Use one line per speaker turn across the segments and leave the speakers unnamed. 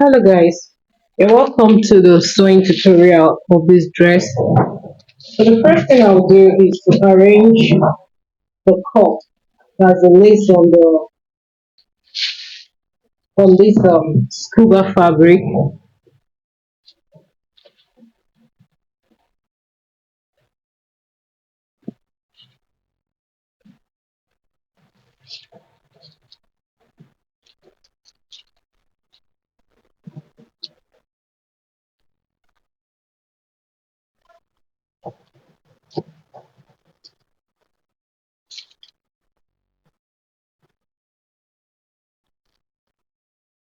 Hello guys, and welcome to the sewing tutorial of this dress. So the first thing I'll do is to arrange the cuff. That's the lace on this scuba fabric.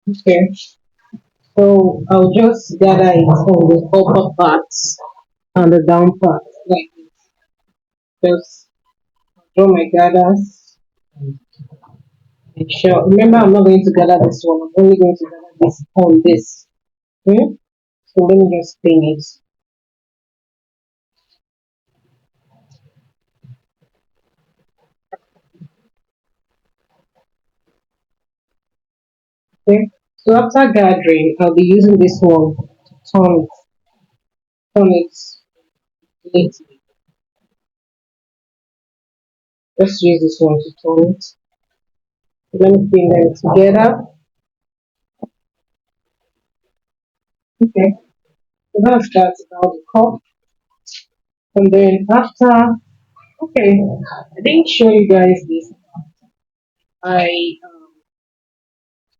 Okay, so I'll just gather it on the upper parts and the down part like this. Just draw my gathers. Make sure. Remember, I'm not going to gather this one. I'm only going to gather this on this. Okay? So let me just pin it. Okay. So after gathering, I'll be using this one to turn it neatly. Just use this one to turn it. Let me pin them together. Okay. So that's about the cup. And then after, okay, I didn't show you guys this. I um,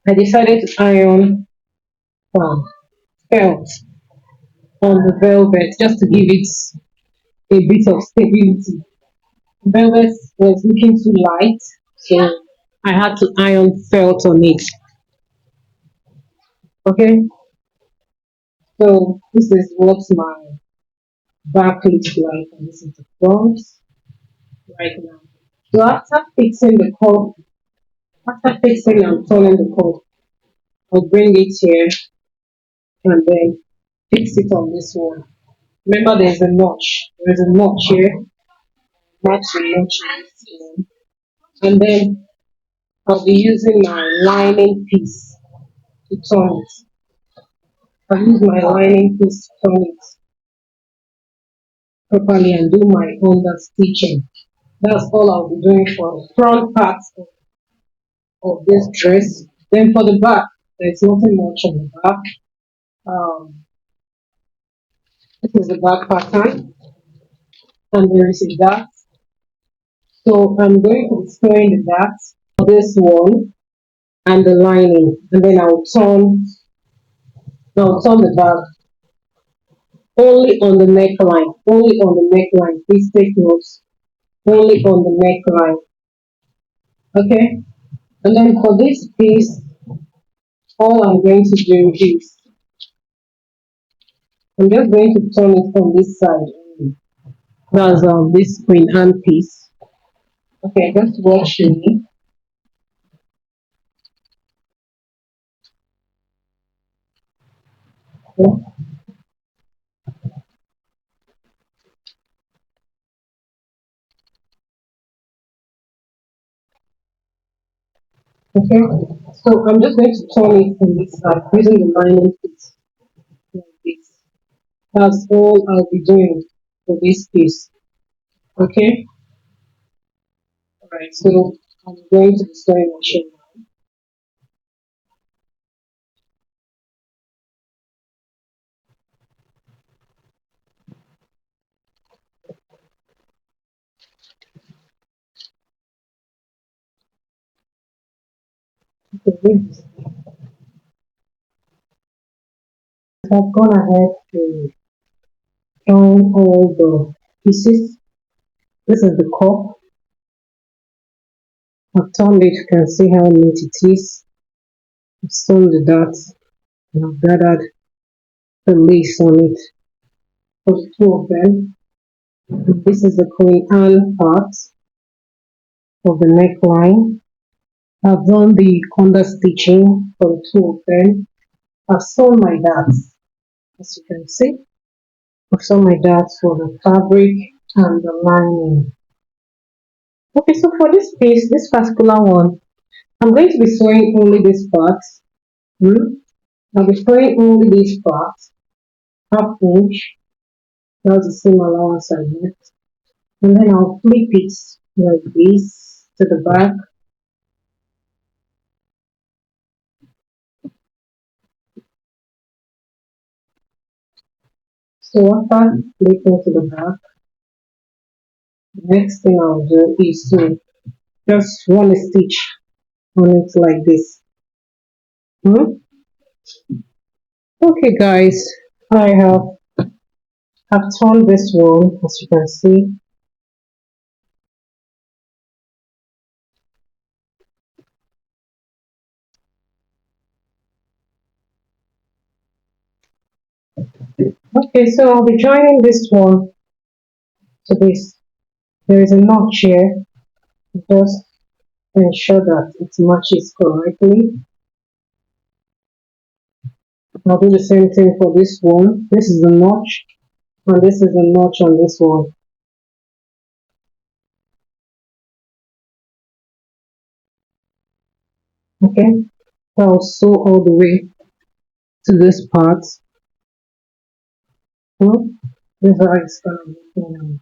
I decided to iron um, felt on the velvet just to give it a bit of stability. Velvet was looking too light, so I had to iron felt on it. Okay, so this is what my back looks like, and this is the front right now. So after fixing and turning the cup, I'll bring it here and then fix it on this one. Remember, there's a notch. There's a notch here. Match the notch in this one. And then I'll be using my lining piece to turn it. I'll use my lining piece to turn it properly and do my under stitching. That's all I'll be doing for the front part of this dress. Then for the back, there's nothing much on the back. Um, this is the back pattern, and there is a dart. So I'm going to be sewing the dart for this one and the lining, and then I'll turn the back only on the neckline, only on the neckline. Please take notes. Only on the neckline. Okay. And then for this piece, all I'm going to do is I'm just going to turn it on this side. That's this Queen Anne piece. Okay, just watch me. Okay, so I'm just going to turn it on this side using the lining piece like this. That's all I'll be doing for this piece. Okay, alright, so I'm going to the sewing machine now. Okay, I've gone ahead to join all the pieces. This is the cup. I've turned it, you can see how neat it is. I've sewn the dots and I've gathered the lace on it for the two of them. And this is the Queen Anne part of the neckline. I've done the under stitching for the two of them. I've sewn my dots, as you can see. I've sewn my dots for the fabric and the lining. Okay, so for this piece, this particular one, I'm going to be sewing only this part. Hmm? I'll be sewing only this part, half inch, that's the same allowance I get. And then I'll flip it like this to the back. So after flipping to the back, the next thing I'll do is to just run a stitch on it like this. Hmm? Okay guys, I have turned this one as you can see. Okay, so I'll be joining this one to this. There is a notch here. Just ensure that it matches correctly. I'll do the same thing for this one. This is the notch, and this is the notch on this one. Okay, so I'll sew all the way to this part. Hmm? This is how it's gonna be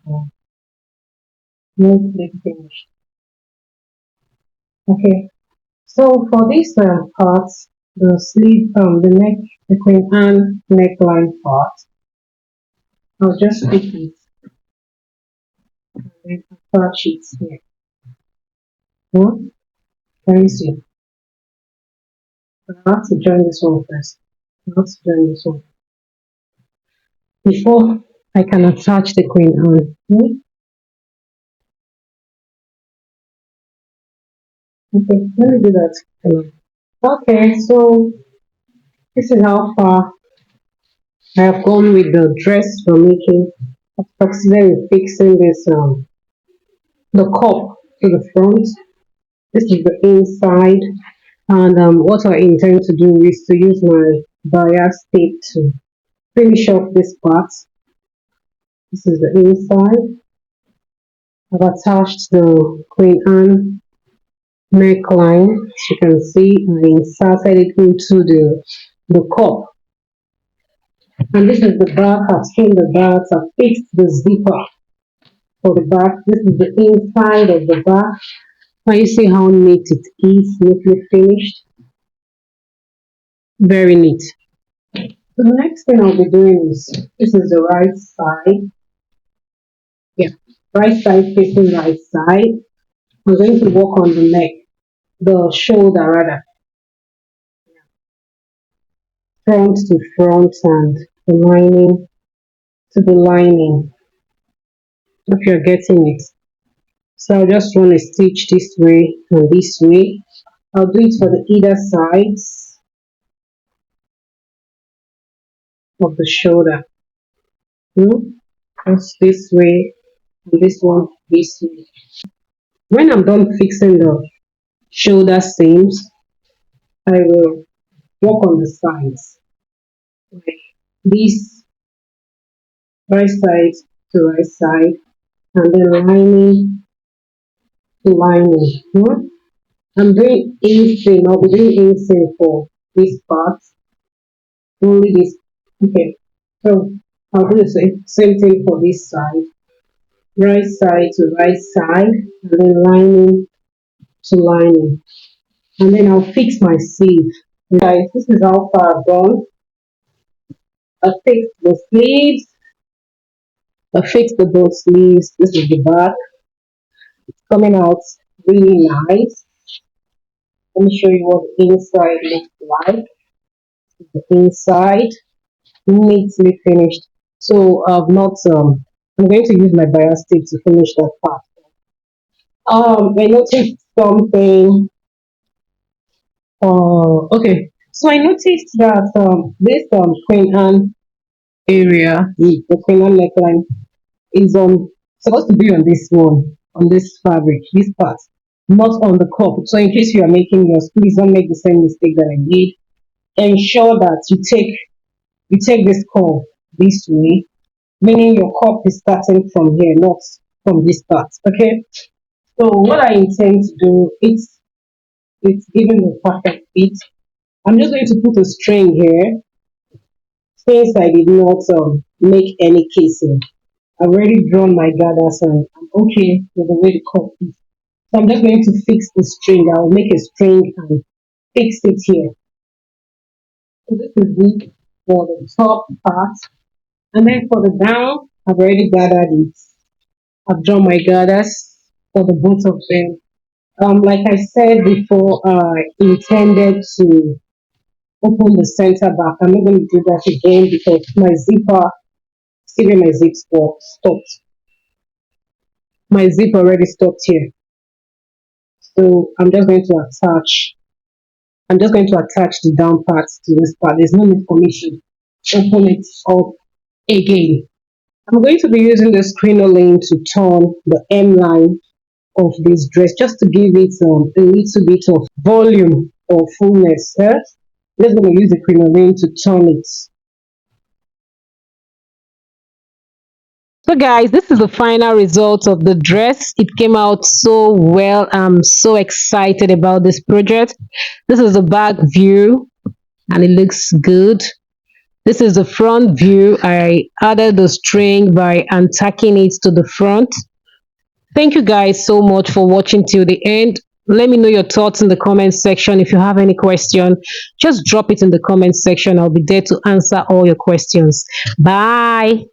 mostly finished. Okay, so for this part, the sleeve, the neck, the Queen Anne neckline part, I'll just pick it and then attach it here. Hmm? Can you see? I have to join this one first. I have to join this one before I can attach the Queen Anne. Hmm? Okay, let me do that. Okay, so this is how far I have gone with the dress for making. I'm considering fixing this the cup to the front. This is the inside, and what I intend to do is to use my bias tape to finish off this part. This is the inside. I've attached the Queen Anne neckline. As you can see, I inserted it into the cup. And this is the back. I've trimmed the back. I've fixed the zipper for the back. This is the inside of the back. Can you see how neat it is? Neatly finished. Very neat. So the next thing I'll be doing is this is the right side. Yeah, right side facing right side. I'm going to work on the neck, the shoulder rather, front to front and the lining to the lining. If you're getting it. So I'll just run a stitch this way and this way. I'll do it for the either sides of the shoulder. Hmm? Just this way and this one this way. When I'm done fixing the shoulder seams, I will work on the sides. Like this right side to right side and then lining to lining. Hmm? I'm doing inseam. I'll be doing inseam for this part. Only this. Okay. So I'll do the same thing for this side. Right side to right side and then lining to lining. And then I'll fix my sleeve. Guys, this is how far I've gone. I fixed the sleeves. I fixed the both sleeves. This is the back. It's coming out really nice. Let me show you what the inside looks like. The inside, neatly finished. So I've not I'm going to use my bias tape to finish that part. I noticed something. Okay. So I noticed that this Queen Anne area, the Queen Anne neckline, is on supposed to be on this one, on this fabric, this part, not on the cup. So in case you are making yours, please don't make the same mistake that I made. Ensure that you take this curve this way, meaning your cup is starting from here, not from this part. Okay. So what I intend to do, it's giving the perfect fit. I'm just going to put a string here since I did not make any casing. I've already drawn my gathers and I'm okay with the way the cut is. So I'm just going to fix the string. I'll make a string and fix it here. So this is it for the top part. And then for the down, I've already gathered it. I've drawn my gathers for the both of them. Like I said before, I intended to open the center back. I'm not going to do that again because my zipper, see where my zip stopped. My zip already stopped here. So I'm just going to attach the down part to this part. There's no need for me to open it up again. I'm going to be using the crinoline to turn the M line of this dress just to give it a little bit of volume or fullness. I'm just going to use the crinoline to turn it. So guys, this is the final result of the dress. It came out so well. I'm so excited about this project. This is the back view and it looks good. This is the front view. I added the string by untacking it to the front. Thank you guys so much for watching till the end. Let me know your thoughts in the comment section. If you have any question, just drop it in the comment section. I'll be there to answer all your questions. Bye.